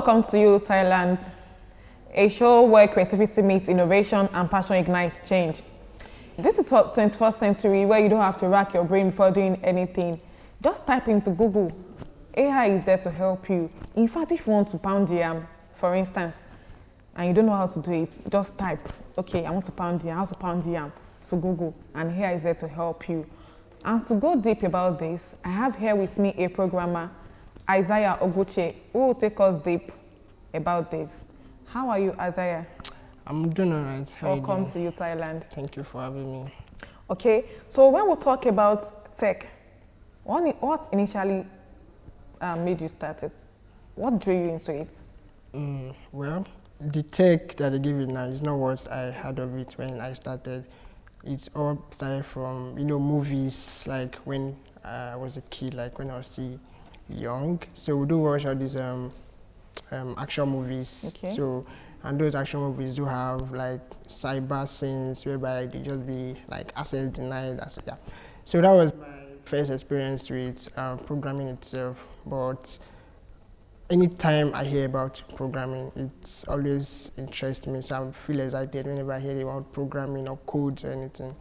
welcome to you, Thailand, a show where creativity meets innovation and passion ignites change. This is 21st century where you don't have to rack your brain before doing anything. Just type into Google. AI is there to help you. In fact, if you want to pound yam, for instance, and you don't know how to do it, just type, okay, I want to pound yam, how to pound yam, to Google, and AI is there to help you. And to go deep about this, I have here with me a programmer, Isaiah Oguche, who will take us deep about this. How are you, Isaiah? I'm doing all right. Welcome to you, Thailand. Thank you for having me. Okay, so when we talk about tech, what initially made you start it? What drew you into it? Well, the tech that they give you now is not what I had of it when I started. It's all started from, movies, like when I was a kid, like when I was still young. So we do watch all these action movies. Okay. So, and those action movies do have like cyber scenes whereby they just be like access denied. Yeah. So that was my first experience with programming itself. But anytime I hear about programming, it's always interests me. So I feel excited whenever I hear about programming or code or anything.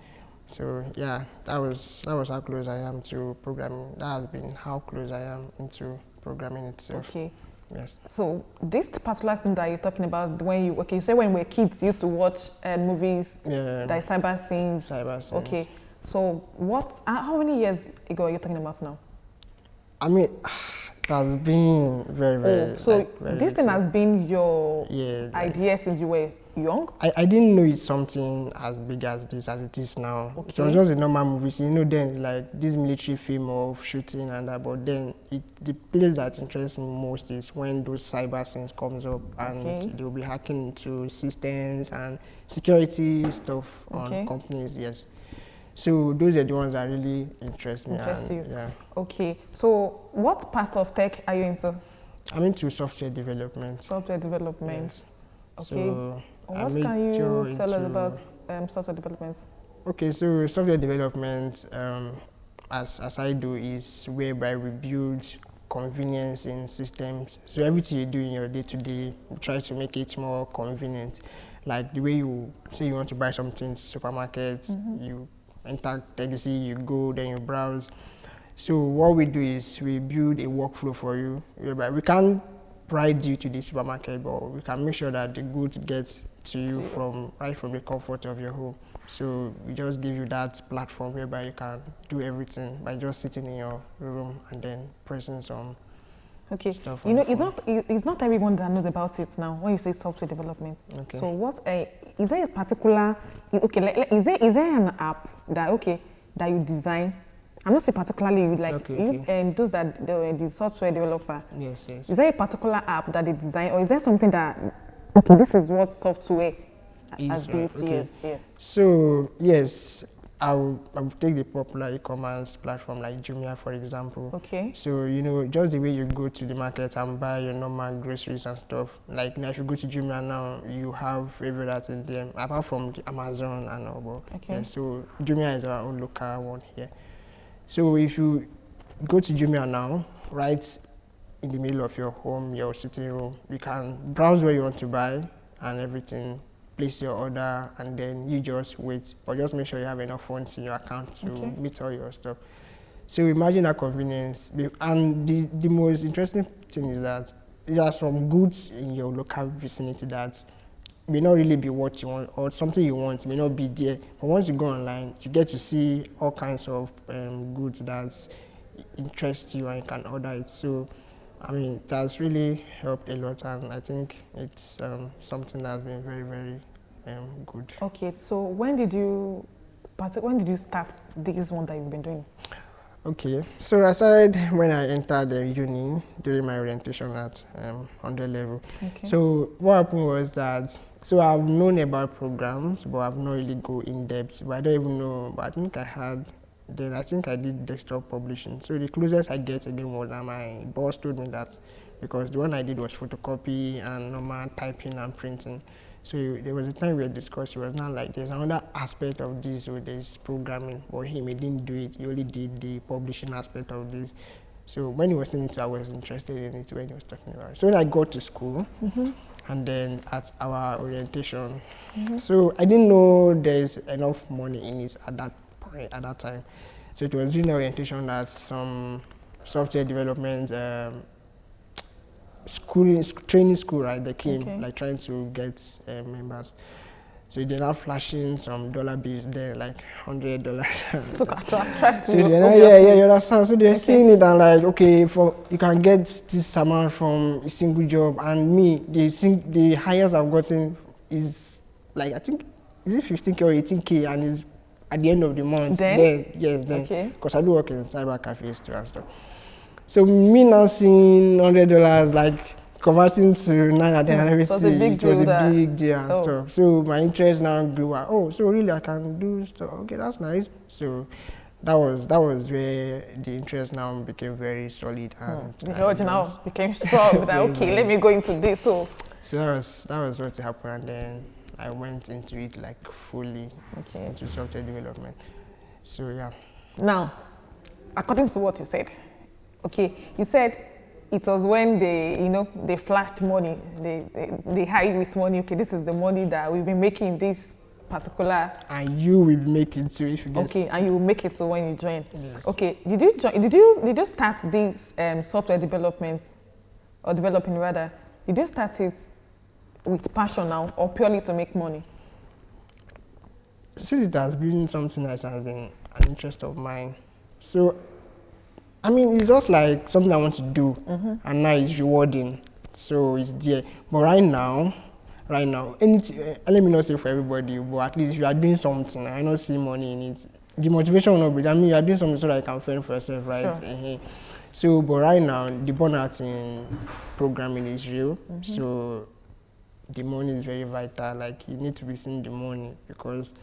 So yeah, that was how close I am to programming. That has been how close I am into programming itself. Okay. Yes. So this particular thing that you're talking about, you say when we were kids, you used to watch movies, like cyber scenes. Cyber scenes. Okay. So how many years ago are you talking about now? I mean, it has been very. So very this thing has been your idea like, since you were young? I didn't know it's something as big as this, as it is now. Okay. It was just a normal movie. So, then like this military film of shooting and that, but then the place that interests me most is when those cyber scenes comes up and they'll be hacking into systems and security stuff on companies, yes. So those are the ones that really interest me. Yeah. Okay. So what part of tech are you into? I'm into software development. Software development. Yes. Okay. So what can you tell us about software development? Okay, so software development, as I do, is whereby we build convenience in systems. So everything you do in your day-to-day, you try to make it more convenient. Like the way you say you want to buy something in supermarkets, you enter legacy, you go, then you browse. So what we do is we build a workflow for you, whereby we can't ride you to the supermarket, but we can make sure that the goods get to you right from the comfort of your home. So we just give you that platform whereby you can do everything by just sitting in your room and then pressing some stuff. It's not everyone that knows about it now when you say software development. Okay. So is there a particular is there an app that you design? I'm not saying particularly and those that the software developer. Yes. Is there a particular app that they design, or is there something that this is what software has built? Okay. Yes. So yes, I will take the popular e-commerce platform like Jumia, for example. Okay. So just the way you go to the market and buy your normal groceries and stuff. Like if you go to Jumia now, you have every that in there, apart from the Amazon and all. Okay. Yeah, so Jumia is our own local one here. So if you go to Jumia now, right in the middle of your home, your sitting room, you can browse where you want to buy and everything, place your order, and then you just wait, or just make sure you have enough funds in your account to meet all your stuff. So imagine that convenience. And the most interesting thing is that there are some goods in your local vicinity that may not really be what you want, or something you want may not be there. But once you go online, you get to see all kinds of goods that interest you and you can order it. So, I mean, it has really helped a lot, and I think it's something that's been very, very good. Okay, so when did you start this one that you've been doing? Okay, so I started when I entered uni during my orientation at 100 level. Okay. So what happened was that, so I've known about programs, but I've not really go in depth. But I don't even know, but I think I did desktop publishing. So the closest I get again was that my boss told me that, because the one I did was photocopy and normal typing and printing. So there was a time we had discussed, it was not like there's another aspect of this, so there's programming, but he didn't do it, he only did the publishing aspect of this. So when he was saying it, I was interested in it when he was talking about it. So when I got to school, and then at our orientation, so I didn't know there's enough money in it at that point, at that time. So it was during orientation that some software development training school, right? They came like trying to get members. So they're now flashing some dollar bills there, like $100. So to attract So you, they're now, you understand. So they're saying it and like, okay, you can get this amount from a single job. And me, the highest I've gotten is like, I think, is it 15K or 18K, and is at the end of the month. Then? Yes, then. Okay. Because I do work in cyber cafes too and stuff. So me now seeing $100, like converting to Naira and everything, it was a big deal and stuff. So my interest now grew. So really I can do stuff. Okay, that's nice. So that was where the interest now became very solid, and the urge now became strong. That okay, let me go into this. So that was what happened, and then I went into it like fully into software development. So yeah. Now, according to what you said, you said it was when they flashed money, they hide with money. Okay, this is the money that we've been making this particular. And you will make it too if you get. Okay, and you will make it so when you join. Yes. Okay, did you start this software development or developing rather? Did you start it with passion now or purely to make money? Since it has been something that has been an interest of mine, so I mean, it's just like something I want to do, and now it's rewarding, so it's there. But right now, anything, let me not say for everybody, but at least if you are doing something, I don't see money in it, the motivation will not be, I mean, you are doing something so that you can fend for yourself, right? Sure. So, but right now, the burnout in programming is real, so the money is very vital, like you need to be seeing the money, because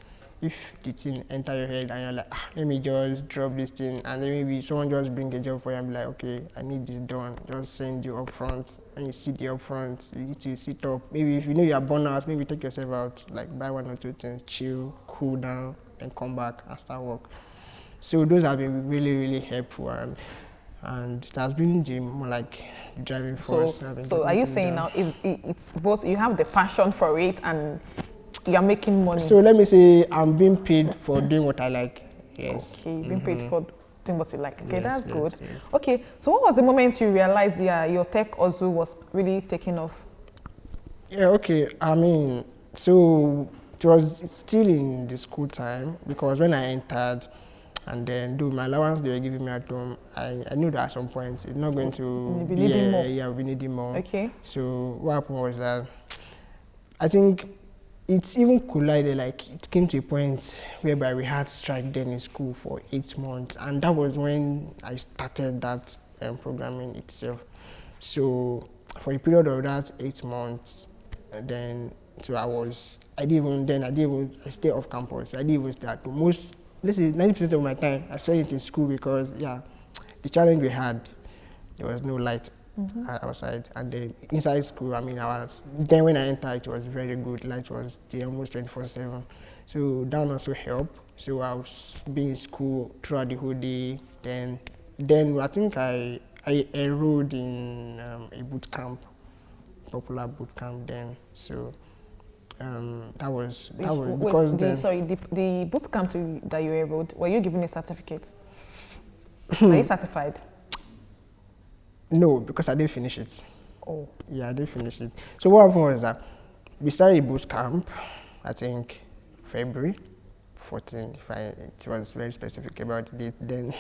if the thing enter your head and you're like, let me just drop this thing, and then maybe someone just bring a job for you and be like, okay, I need this done, just send you up front, and you sit there up front, you need to sit up. Maybe if you know you're burnt out, maybe take yourself out, like buy one or two things, chill, cool down, and come back and start work. So those have been really, really helpful, and it has been the more like driving force. So are you saying now it's both, you have the passion for it and you're making money? So let me say I'm being paid for doing what I like. Yes. Okay, being paid for doing what you like. Okay, Yes, that's good. yes. Okay, so what was the moment you realized your tech also was really taking off? Yeah, okay. I mean, so it was still in the school time, because when I entered and then do my allowance they were giving me at home, I knew that at some point it's not going to be needing more. Yeah, we'll be needing more. Okay. So what happened was that I think it's even collided, like it came to a point whereby we had strike then in school for 8 months, and that was when I started that programming itself. So for a period of that 8 months, then so I stay off campus. I didn't even start. Let's say 90% of my time I spent it in school, because the challenge we had, there was no light outside, and then inside school, I mean, then when I entered, it was very good. Light was there almost 24/7. So that also helped. So I was being in school throughout the whole day. Then I think I enrolled in a boot camp, popular boot camp then. So that was because the boot camp that you enrolled, were you given a certificate? Are you certified? No, because I didn't finish it. Oh. Yeah, I didn't finish it. So what happened was that we started a boot camp, I think February 14, it was very specific about the date then,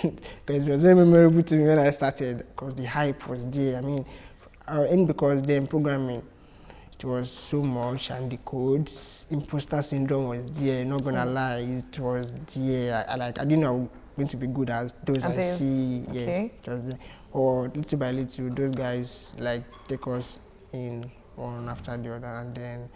because it was very memorable to me when I started, because the hype was there. I mean, and because then programming, it was so much, and the codes, imposter syndrome was there, not gonna lie, it was there. I didn't know I was going to be good as those I see, yes, it was there. Or little by little, those guys like take us in one after the other, and then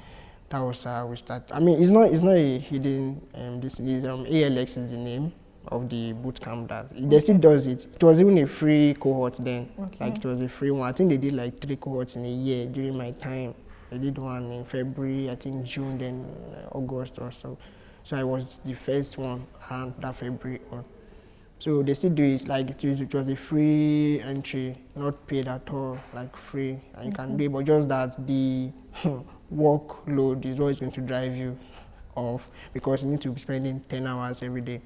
that was how we start. I mean, it's not a hidden. This is ALX is the name of the boot camp that they still does it. It was even a free cohort then, like it was a free one. I think they did like 3 cohorts in a year during my time. They did one in February, I think June, then August or so. So I was the first one around that February on. So they still do it like it was a free entry, not paid at all, like free, and you can do it, but just that the workload is what is going to drive you off, because you need to be spending 10 hours every day.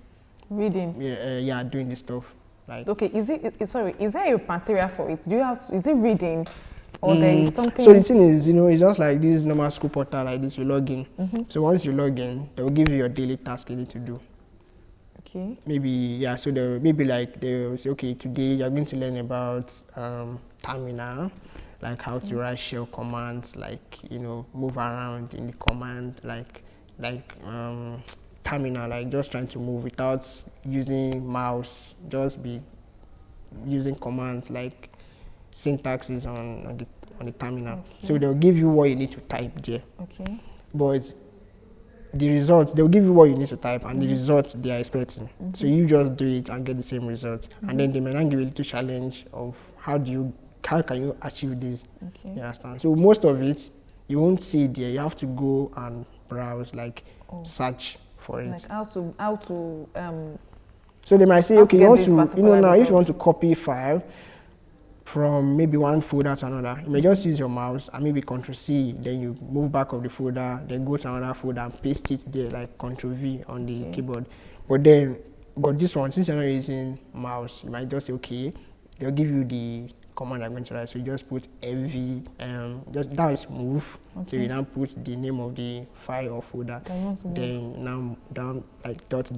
Reading. Yeah, doing this stuff. Like, Okay, sorry, is there a material for it? Do you have to, is it reading, or there is something? So the thing is, it's just like this normal school portal like this. You log in. So once you log in, they will give you your daily task you need to do. Okay. Maybe, yeah. So maybe like they will say, okay, today you're going to learn about terminal, like how to write shell commands, like move around in the command, like terminal, like just trying to move without using mouse, just be using commands like syntaxes on the terminal. Okay. So they'll give you what you need to type there. Okay. But the results, they'll give you what you need to type and the results they are expecting. So you just do it and get the same results. And then they may not give you a little challenge of how can you achieve this? Okay. You understand? So most of it, you won't see it there. You have to go and browse, like search for it. Like how to So they might say, how okay, to you want get to, this particular now if result. you want to copy a file from maybe one folder to another, you may just use your mouse and maybe Ctrl+C, then you move back of the folder, then go to another folder and paste it there, like Ctrl+V on the keyboard. But this one, since you're not using mouse, you might just say, okay, they'll give you the command I'm going to write. So you just put MV, just that is move. So you now put the name of the file or folder. Then now down like dot,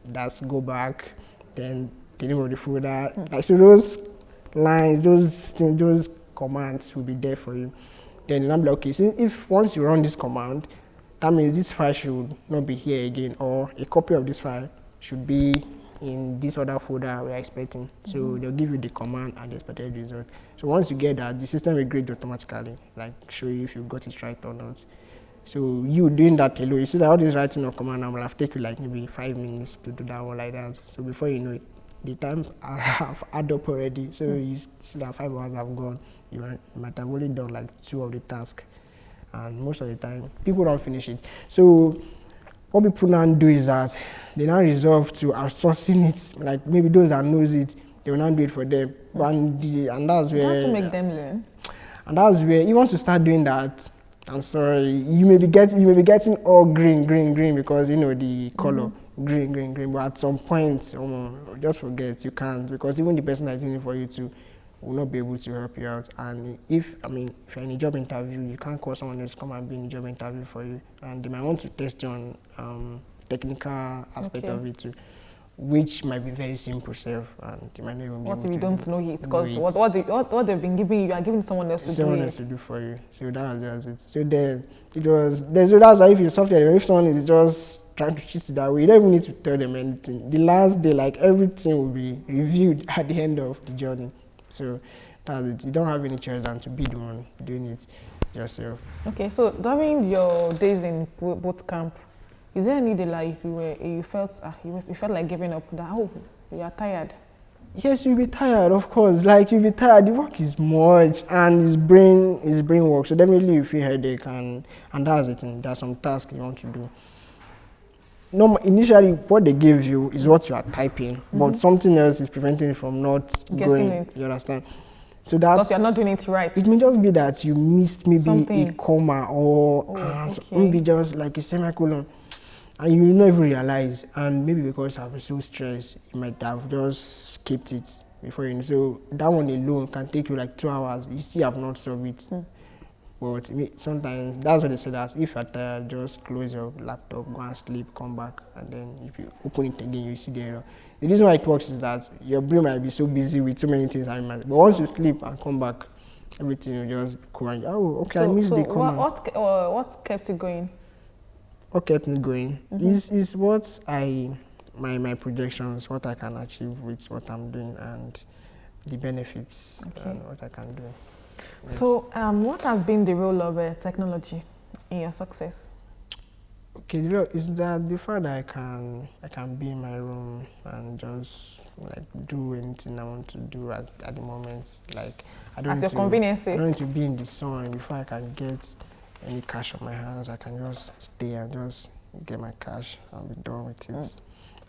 that's go back. Then the name of the folder. Like, so those lines, those commands will be there for you. Then I'm like, okay, so if once you run this command, that means this file should not be here again, or a copy of this file should be in this other folder we're expecting. So they'll give you the command and the expected result. So once you get that, the system will grade automatically, like show you if you got it right or not. So you doing that alone, you see that all this writing of command will have taken like maybe 5 minutes to do that one like that. So before you know it, the time I have add up already. So you see that 5 hours have gone. You might have only done like 2 of the tasks, and most of the time people don't finish it. So what people now do is that they now resolve to outsourcing it. Like maybe those that knows it, they will not do it for them. And that's where you have to make them learn. And that's where you want to start doing that. I'm sorry, you may be getting all green because the color green. But at some point, just forget, you can't, because even the person that's doing it for you too will not be able to help you out. And if you're in a job interview, you can't call someone else to come and be in a job interview for you, and they might want to test you on technical aspect of it too, which might be very simple self, and they might not even be What able if you to don't know it? Because what they've been giving you, you are giving someone else to someone do else it. to do for you. So that was just it. So then that's why if you're software, if someone is just trying to cheat it that way, you don't even need to tell them anything. The last day, like everything will be reviewed at the end of the journey. So that's it. You don't have any choice than to be the one doing it yourself. Okay, so during your days in boot camp, is there any day like you felt like giving up? That you are tired? Yes, you'll be tired, of course. Like you'll be tired. The work is much, and it's brain work. So definitely you feel headache, and that's it. And there's some tasks you want to do. Initially, what they give you is what you are typing, but something else is preventing it from not going. It. You understand? So that's because you're not doing it right. It may just be that you missed maybe something. a comma or maybe just like a semicolon, and you will not even realize. And maybe because I was so stressed, you might have just skipped it before you know. So that one alone can take you like 2 hours. You still have not solved it. But sometimes that's what they say, that if you're tired, just close your laptop, go and sleep, come back, and then if you open it again, you see the error. The reason why it works is that your brain might be so busy with so many things, but once you sleep and come back, everything will just go and I missed the comment. What kept you going? What kept me going is what my projections, what I can achieve with what I'm doing, and the benefits and what I can do. Yes. So, what has been the role of technology in your success? Okay, is that the fact that I can be in my room and just like do anything I want to do at the moment. Like I don't need to be in the sun before I can get any cash on my hands. I can just stay and just get my cash and be done with it.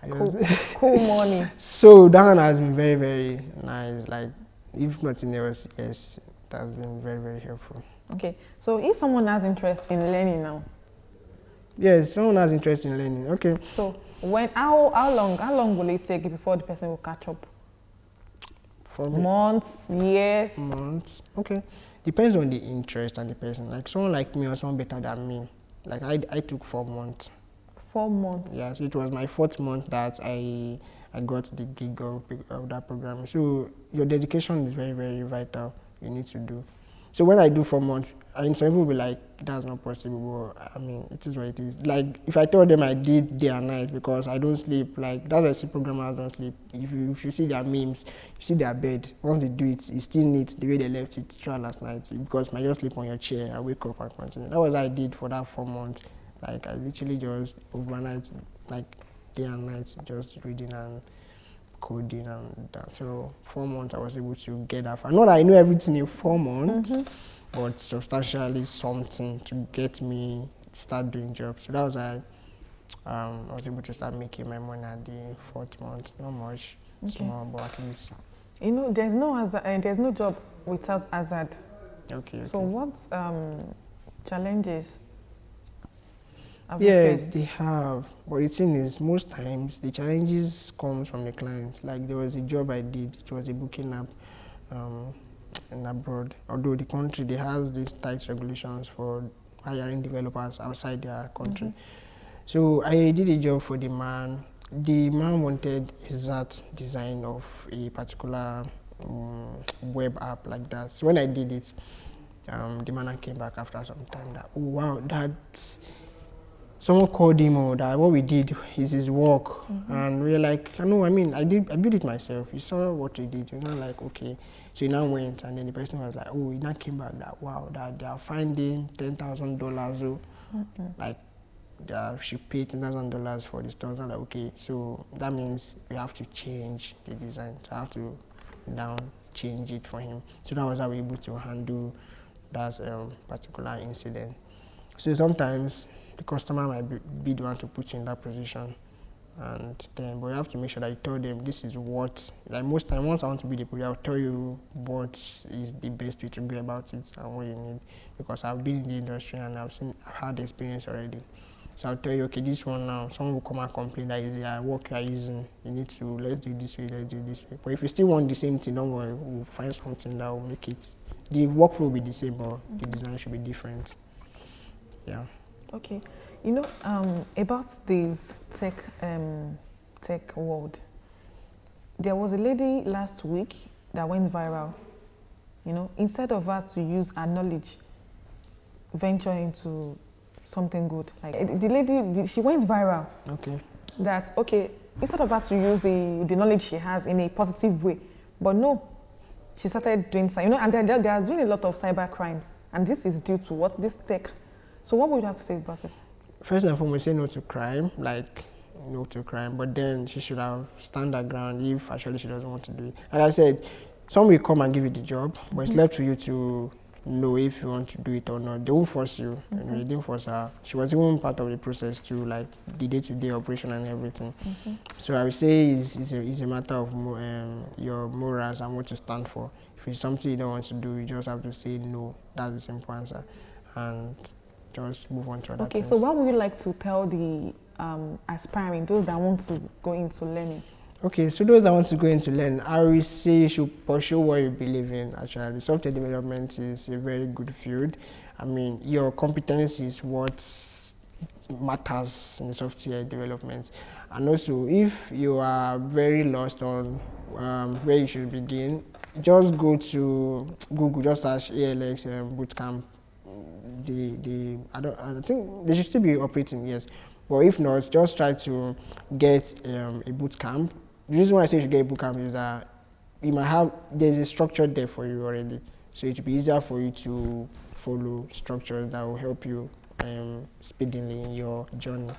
Cool money. So that one has been very, very nice. Like, if nothing else, yes, it has been very, very helpful. Okay, so if someone has interest in learning now, yes, someone has interest in learning. Okay. So how long will it take before the person will catch up? For me, Months, years? months. Okay. Depends on the interest and the person. Like someone like me or someone better than me. Like I took 4 months. 4 months. Yeah, so it was my 4th month that I got the gig of that program. So your dedication is very, very vital. You need to do. So when I do 4 months, I mean, some people will be like, that's not possible. But I mean, it is what it is. Like if I told them I did day and night because I don't sleep, like that's why I see programmers don't sleep. If you see their memes, you see their bed. Once they do it, it's still neat the way they left it throughout last night. Because you might just sleep on your chair and wake up and continue. That was what I did for that 4 months. Like I literally just overnight, like day and night, just reading and coding and that. So 4 months I was able to get that far. Not that I know everything in 4 months, but substantially something to get me start doing jobs. So that was I was able to start making my money at the 4th month. Not much, small, but at least. You know, there's no job without hazard. Okay. So what challenges have you Yes, faced? they have. But the thing is, most times the challenges comes from the clients. Like there was a job I did. It was a booking app in abroad. Although the country they has these tight regulations for hiring developers outside their country. So I did a job for the man. The man wanted exact design of a particular web app like that. So when I did it, the man came back after some time that, oh wow, that someone called him or that what we did is his work. And we were like, no, I mean, I built it myself. You saw what we did. You're not like, okay. So he now went and then the person was like, oh, he now came back that, wow, that they are finding $10,000. So like, she paid $10,000 for the stores. I'm like, okay, so that means we have to change the design. So I have to now change it for him. So that was how we were able to handle that particular incident. So sometimes the customer might be the one to put you in that position, and then but you have to make sure that you tell them this is what, like most time once I want to be the producer, I'll tell you what is the best way to go about it and what you need, because I've been in the industry and I've had experience already. So I'll tell you, okay, this one now, someone will come and complain that is the work you are using, you need to, let's do it this way, let's do it this way. But if you still want the same thing, don't worry, we'll find something that will make it, the workflow will be the same, but the design should be different. Yeah. Okay, you know, about this tech world, there was a lady last week that went viral. You know, instead of her to use her knowledge, venture into something good. Like the lady, she went viral. Okay. That okay, instead of her to use the knowledge she has in a positive way, but no, she started doing, you know, and there has been a lot of cyber crimes, and this is due to what this tech. So what would you have to say about it? First and foremost, say no to crime, like no to crime, but then she should have stand her ground if actually she doesn't want to do it. Like I said, someone will come and give you the job, but it's left to you to know if you want to do it or not. They won't force you. You know, they didn't force her. She was even part of the process too, like the day-to-day operation and everything. So I would say it's a matter of your morals and what you stand for. If it's something you don't want to do, you just have to say no. That's the simple answer. And just move on to other things. So what would you like to tell the aspiring, those that want to go into learning? Okay, so those that want to go into learning, I will say you should pursue what you believe in. Actually, software development is a very good field. I mean, your competence is what matters in software development. And also, if you are very lost on where you should begin, just go to Google, just search ALX bootcamp. I think they should still be operating, yes. But if not, just try to get a boot camp. The reason why I say you should get a boot camp is that you might have, there's a structure there for you already. So it will be easier for you to follow structures that will help you speedily in your journey.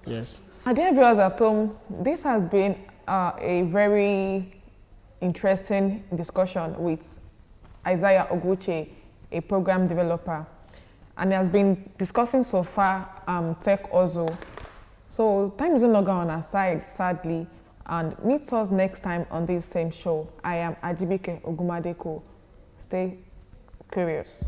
Yes. Dear viewers at home, this has been a very interesting discussion with Isaiah Oguche, a program developer, and he has been discussing so far tech also. So time is no longer on our side, sadly. And meet us next time on this same show. I am Ajibike Ogumadeko. Stay curious.